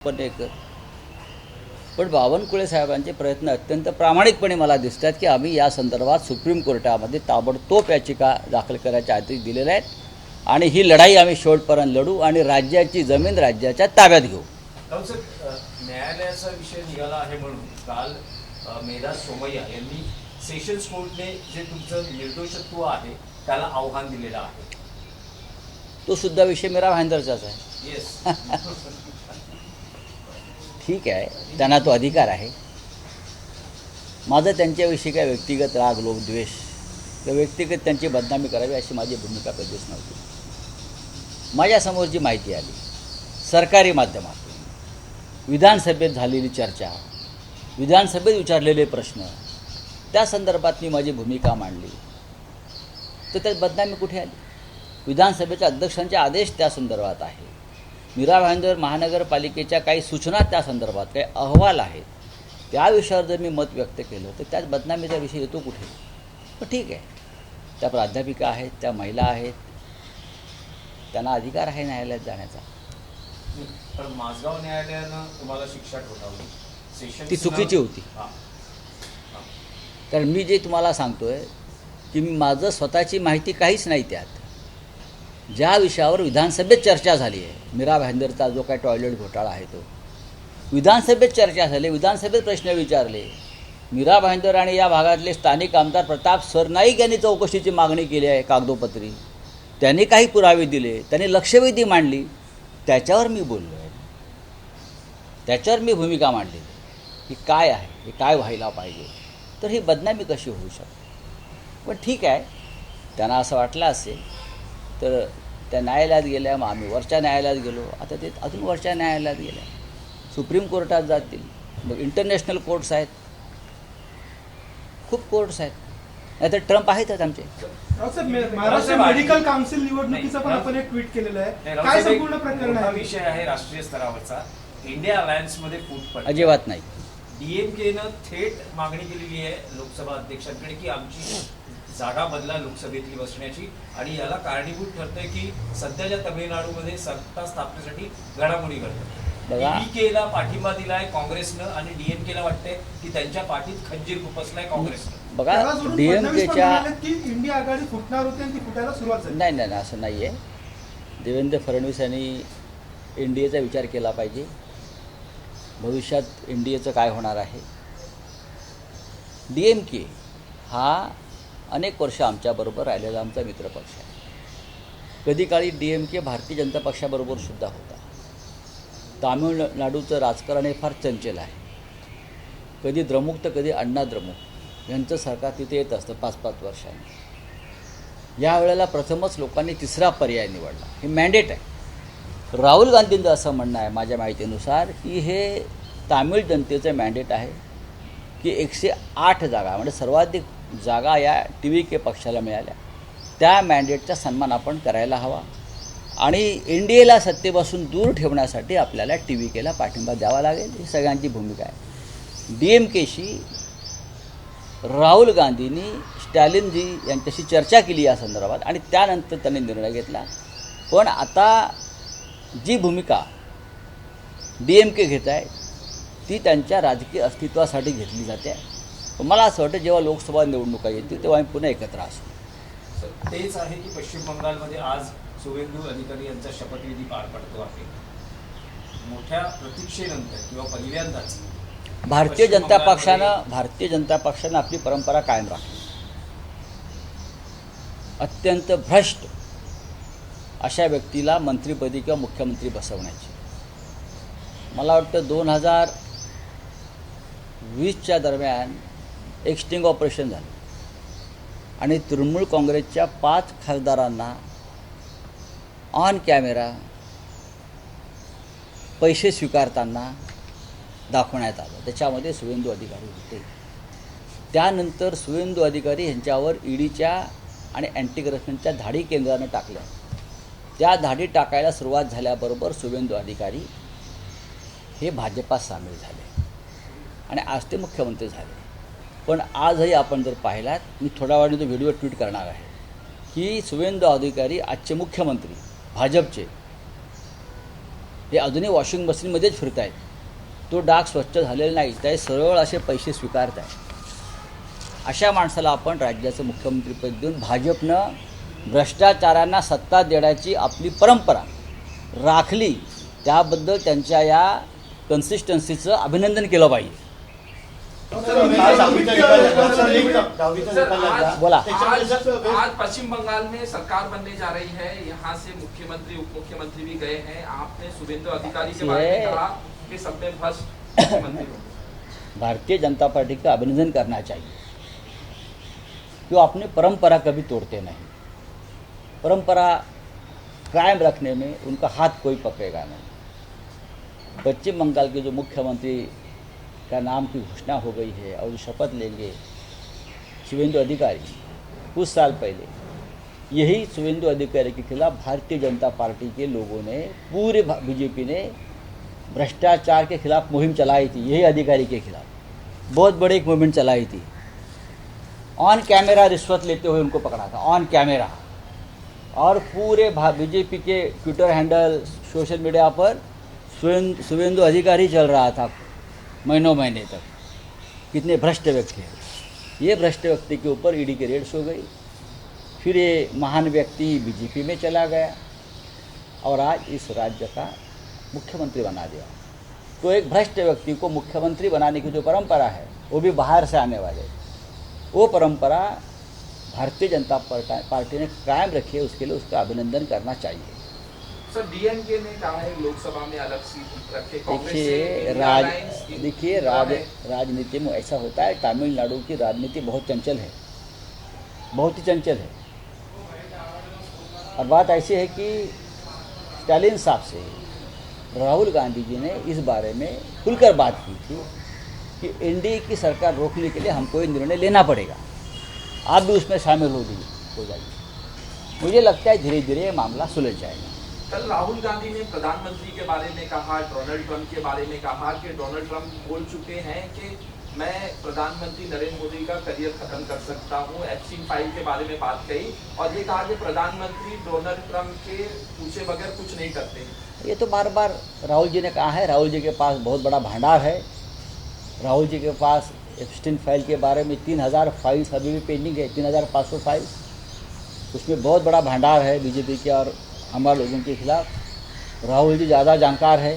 पण बावनकुळे साहेबांचे प्रयत्न अत्यंत प्रामाणिकपणे मला दिसतात की आम्ही या संदर्भात सुप्रीम कोर्टामध्ये ताबडतोब याचिका दाखल करायचे आदेश दिलेले आहेत आणि ही लढाई आम्ही शेवटपर्यंत लढू आणि राज्याची जमीन राज्याच्या ताब्यात घेऊ. न्यायालयाचा विषय निघाला आहे म्हणून काल मेधा सोमय्या यांनी सेशन्स कोर्टने जे तुमचं निर्दोषत्व आहे त्याला आव्हान दिलेलं आहे. तो सुद्धा विषय मीरा भाईंदरचाच आहे. येस. ठीक आहे, त्यांना तो अधिकार आहे. माझं त्यांच्याविषयी काय व्यक्तिगत राग लोकद्वेष किंवा व्यक्तिगत त्यांची बदनामी करावी अशी माझी भूमिका कधीच नव्हती. माझ्यासमोर जी माहिती आली सरकारी माध्यमातून, विधानसभेत झालेली चर्चा, विधानसभेत विचारलेले प्रश्न, त्या संदर्भात मी माझी भूमिका मांडली, तर त्यात बदनामी कुठे आली? विधानसभेच्या अध्यक्षांचे आदेश त्या संदर्भात आहे. मीरा भाईंदर महानगरपालिकेच्या काही सूचना त्या संदर्भात, काही अहवाल आहेत, त्या विषयावर जर मी मत व्यक्त केलं तर त्यात बदनामीचा विषय येतो कुठे? पण ठीक आहे, त्या प्राध्यापिका आहेत, त्या महिला आहेत, त्यांना अधिकार आहे न्यायालयात जाण्याचा. पण माझगाव न्यायालयानं तुम्हाला शिक्षा ठोठावली, ती चुकीची होती. कारण मी जे तुम्हाला सांगतोय की माझं स्वतःची माहिती काहीच नाही. त्यात ज्या विषयावर विधानसभेत चर्चा झाली आहे, मीरा भाईंदरचा जो काय टॉयलेट घोटाळा आहे, तो विधानसभेत चर्चा झाली, विधानसभेत प्रश्न विचारले. मीरा भाईंदर आणि या भागातले स्थानिक आमदार प्रताप सरनाईक यांनी चौकशीची मागणी केली आहे कागदोपत्री. त्यांनी काही पुरावे दिले, त्यांनी लक्षवेधी मांडली, त्याच्यावर मी बोललो आहे, त्याच्यावर मी भूमिका मांडली की काय आहे, हे काय व्हायला पाहिजे. तर ही बदनामी कशी होऊ शकते? पण ठीक आहे, त्यांना असं वाटलं असेल तर त्या न्यायालयात गेल्या, मग आम्ही वरच्या न्यायालयात गेलो, आता ते अजून वरच्या न्यायालयात गेल्या, सुप्रीम कोर्टात जातील, मग इंटरनॅशनल कोर्ट्स आहेत, खूप कोर्ट्स आहेत. नाही तर ट्रम्प आहेतच आमचे. महाराष्ट्र मेडिकल काउन्सिल निवडणुकीचं पण आपण एक ट्विट केलेलं आहे. काय संपूर्ण प्रकरण आहे? विषय आहे राष्ट्रीय स्तरावरचा. इंडिया अलायन्समध्ये फूट पडली अजिबात नाही. डीएमकेनं थेट मागणी केलेली आहे लोकसभा अध्यक्षांकडे की आमची जागा बदला लोकसभेतली बसण्याची, आणि याला कारणीभूत ठरतंय की सध्याच्या तमिळनाडूमध्ये सत्ता स्थापनेसाठी घडामोडी घडतात. डीएमकेला पाठिंबा दिलाय काँग्रेसनं आणि डीएमकेला वाटतंय की त्यांच्या पाठीत खंजीर खुपसलाय काँग्रेसनं. बघा, डीएमकेच्या इंडिया आघाडी फुटणार होती आणि ती फुटायला सुरुवात झाली. नाही नाही असं नाही आहे. देवेंद्र फडणवीस यांनी एनडीएचा विचार केला पाहिजे. भविष्यात एनडीएचं काय होणार आहे? डीएमके हा अनेक वर्ष आमच्याबरोबर राहिलेला आमचा मित्रपक्ष आहे. कधी काळी डीएमके भारतीय जनता पक्षाबरोबर सुद्धा होता. तामिळनाडूचं राजकारण हे फार चंचल आहे. कधी द्रमुक तर कधी अण्णा द्रमुक यांचं सरकार तिथे येत असतं 5-5 वर्षांनी. यावेळेला प्रथमच लोकांनी तिसरा पर्याय निवडला. हे मॅन्डेट आहे. राहुल गांधींचं असं म्हणणं आहे माझ्या माहितीनुसार की हे तामिळ जनतेचं मॅन्डेट आहे की 108 जागा म्हणजे सर्वाधिक जागा या TVK पक्षाला मिळाल्या. त्या मॅन्डेटचा सन्मान आपण करायला हवा आणि एनडीएला सत्तेपासून दूर ठेवण्यासाठी आपल्याला TVKला पाठिंबा द्यावा लागेल. ही सगळ्यांची भूमिका आहे. डीएमकेशी राहुल गांधींनी स्टॅलिनजी यांच्याशी चर्चा केली या संदर्भात आणि त्यानंतर त्यांनी निर्णय घेतला. पण आता जी भूमिका डीएमके घेत आहे ती त्यांच्या राजकीय अस्तित्वासाठी घेतली जाते. मला असं वाटतं जेव्हा लोकसभा निवडणुका येतील तेव्हा आम्ही पुन्हा एकत्र असू. तेच आहे की पश्चिम बंगालमध्ये आज शुवेंदू अधिकारी यांचा शपथविधी पार पडतो आहे. मोठ्या प्रतीक्षेनंतर किंवा पहिल्यांदाच भारतीय जनता पक्षानं आपली परंपरा कायम राखली. अत्यंत भ्रष्ट अशा व्यक्तीला मंत्रिपदी किंवा मुख्यमंत्री बसवण्याची. मला वाटतं 2020च्या दरम्यान एक स्टिंग ऑपरेशन झालं आणि तृणमूल काँग्रेसच्या 5 खासदारांना ऑन कॅमेरा पैसे स्वीकारताना दाखवण्यात आलं. त्याच्यामध्ये शुवेंदू अधिकारी होते. त्यानंतर शुवेंदू अधिकारी यांच्यावर ईडीच्या आणि अँटी करप्शनच्या धाडी केंद्रानं टाकल्या. त्या धाडी टाकायला सुरुवात झाल्याबरोबर शुवेंदू अधिकारी हे भाजपात सामील झाले आणि आज ते मुख्यमंत्री झाले. पण आजही आपण जर पाहिलात, मी थोड्या वेळाने तो व्हिडिओ ट्विट करणार आहे की शुवेंदू अधिकारी आजचे मुख्यमंत्री भाजपचे हे अजूनही वॉशिंग मशीनमध्येच फिरत आहेत. तो डाग स्वच्छ झालेला नाही, ते सरळ असे पैसे स्वीकारत आहेत. अशा माणसाला आपण राज्याचं मुख्यमंत्रीपद देऊन भाजपनं भ्रष्टाचारांना सत्ता देण्याची आपली परंपरा राखली, त्याबद्दल त्यांच्या या कन्सिस्टन्सीचं अभिनंदन केलं पाहिजे. बोला. आज पश्चिम बंगाल में सरकार बनने जा रही है, यहाँ से मुख्यमंत्री उप मुख्यमंत्री भी गए हैं. आपने शुभेंदु अधिकारी के बारे में कहा कि सब में भ्रष्ट मुख्यमंत्री होंगे. भारतीय जनता पार्टी का अभिनंदन करना चाहिए कि वो अपनी परंपरा कभी तोड़ते नहीं. परंपरा कायम रखने में उनका हाथ कोई पकड़ेगा नहीं. पश्चिम बंगाल के जो मुख्यमंत्री का नाम की घोषणा हो गई है और जो शपथ लेंगे शुभेंदु अधिकारी, कुछ साल पहले यही शुभेंदु अधिकारी के खिलाफ भारतीय जनता पार्टी के लोगों ने, पूरे बीजेपी ने भ्रष्टाचार के खिलाफ मुहिम चलाई थी. यही अधिकारी के खिलाफ बहुत बड़ी एक मूवमेंट चलाई थी. ऑन कैमरा रिश्वत लेते हुए उनको पकड़ा था, ऑन कैमरा. और पूरे बीजेपी के ट्विटर हैंडल, सोशल मीडिया पर शुभेंदु अधिकारी चल रहा था महीनों महीने तक. कितने भ्रष्ट व्यक्ति हैं. ये भ्रष्ट व्यक्ति के ऊपर ईडी की रेड्स हो गई. फिर ये महान व्यक्ति बीजेपी में चला गया और आज इस राज्य का मुख्यमंत्री बना दिया. तो एक भ्रष्ट व्यक्ति को मुख्यमंत्री बनाने की जो परंपरा है, वो भी बाहर से आने वाले, वो परंपरा भारतीय जनता पार्टी ने कायम रखी है. उसके लिए उसका अभिनंदन करना चाहिए. सर, डीएमके ने कहा है लोकसभा में अलग सीट रखे. देखिए राजनीति में ऐसा होता है. तमिलनाडु की राजनीति बहुत चंचल है, बहुत ही चंचल है. और बात ऐसी है कि स्टालिन साहब से राहुल गांधी जी ने इस बारे में खुलकर बात की थी कि एनडीए की सरकार रोकने के लिए हमको ये निर्णय लेना पड़ेगा, आप भी उसमें शामिल हो जाइए. मुझे लगता है धीरे धीरे ये मामला सुलझ जाएगा. कल राहुल गांधी ने प्रधानमंत्री के बारे में कहा, डोनाल्ड ट्रंप के बारे में कहा कि डोनाल्ड ट्रंप बोल चुके हैं कि मैं प्रधानमंत्री नरेंद्र मोदी का करियर खत्म कर सकता हूं. एप्स्टीन फाइल के बारे में बात कही और ये कहा कि प्रधानमंत्री डोनाल्ड ट्रंप के पूछे बगैर कुछ नहीं करते. ये तो बार बार राहुल जी ने कहा है. राहुल जी के पास बहुत बड़ा भंडार है. राहुल जी के पास एप्स्टीन फाइल के बारे में 3000 फाइल्स अभी भी पेंडिंग है, 3500 फाइल्स. उसमें बहुत बड़ा भंडार है बीजेपी के और हमारे लोगों के खिलाफ. राहुल जी ज़्यादा जानकार है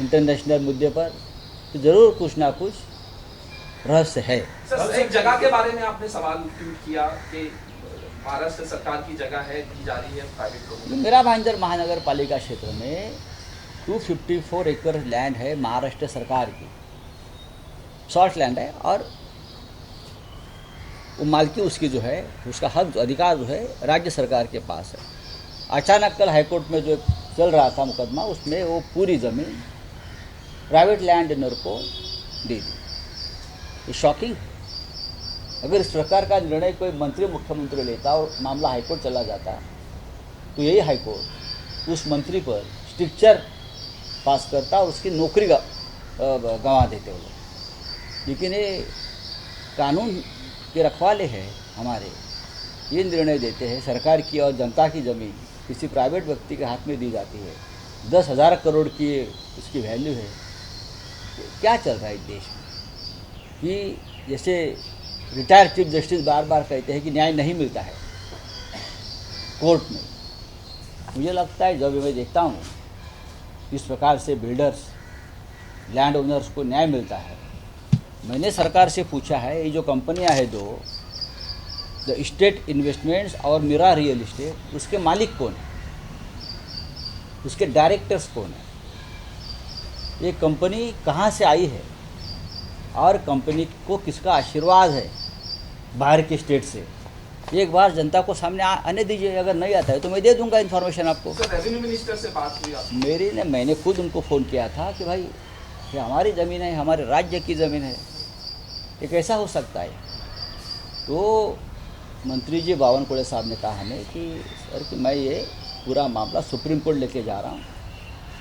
इंटरनेशनल मुद्दे पर, तो ज़रूर कुछ ना कुछ रहस्य है. सर, एक जगह के बारे में आपने सवाल ट्वीट किया कि महाराष्ट्र सरकार की जगह है, दी जा रही है प्राइवेट लोगों को. मेरा भाईंदर महानगर पालिका क्षेत्र में 254 एकड़ लैंड है महाराष्ट्र सरकार की, शॉर्ट लैंड है. और वो मालकी उसकी जो है, उसका हक अधिकार जो है राज्य सरकार के पास है. अचानक कल हाईकोर्ट में जो चल रहा था मुकदमा, उसमें वो पूरी ज़मीन प्राइवेट लैंड ओनर को दे दी. ये शॉकिंग है. अगर इस प्रकार का निर्णय कोई मंत्री मुख्यमंत्री लेता और मामला हाईकोर्ट चला जाता, तो यही हाईकोर्ट उस मंत्री पर स्ट्रिक्चर पास करता और उसकी नौकरी गंवा देते वो लोग. लेकिन ये कानून के रखवाले हैं हमारे, ये निर्णय देते हैं सरकार की और जनता की ज़मीन किसी प्राइवेट व्यक्ति के हाथ में दी जाती है. 10,000 करोड़ की उसकी वैल्यू है. क्या चल रहा है इस देश में कि जैसे रिटायर्ड चीफ जस्टिस बार बार कहते हैं कि न्याय नहीं मिलता है कोर्ट में. मुझे लगता है जब मैं देखता हूँ इस प्रकार से बिल्डर्स, लैंड ओनर्स को न्याय मिलता है. मैंने सरकार से पूछा है, ये जो कंपनियां हैं दो, द स्टेट इन्वेस्टमेंट्स और मिरा रियल इस्टेट, उसके मालिक कौन है, उसके डायरेक्टर्स कौन है, ये कंपनी कहाँ से आई है और कंपनी को किसका आशीर्वाद है बाहर के स्टेट से. एक बार जनता को सामने आने दीजिए. अगर नहीं आता है तो मैं दे दूंगा इन्फॉर्मेशन आपको. सर, रेवेन्यू मिनिस्टर से बात हुई आपकी? मैंने खुद उनको फ़ोन किया था कि भाई ये हमारी ज़मीन है, हमारे राज्य की ज़मीन है, ये कैसा हो सकता है. तो मंत्री जी बावनकुळे साहब ने कहा हमें कि सर कि मैं ये पूरा मामला सुप्रीम कोर्ट लेके जा रहा हूँ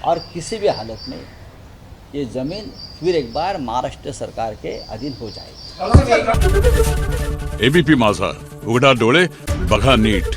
और किसी भी हालत में ये ज़मीन फिर एक बार महाराष्ट्र सरकार के अधीन हो जाएगी. एबीपी माझा, उघडा डोळे बघा नीट.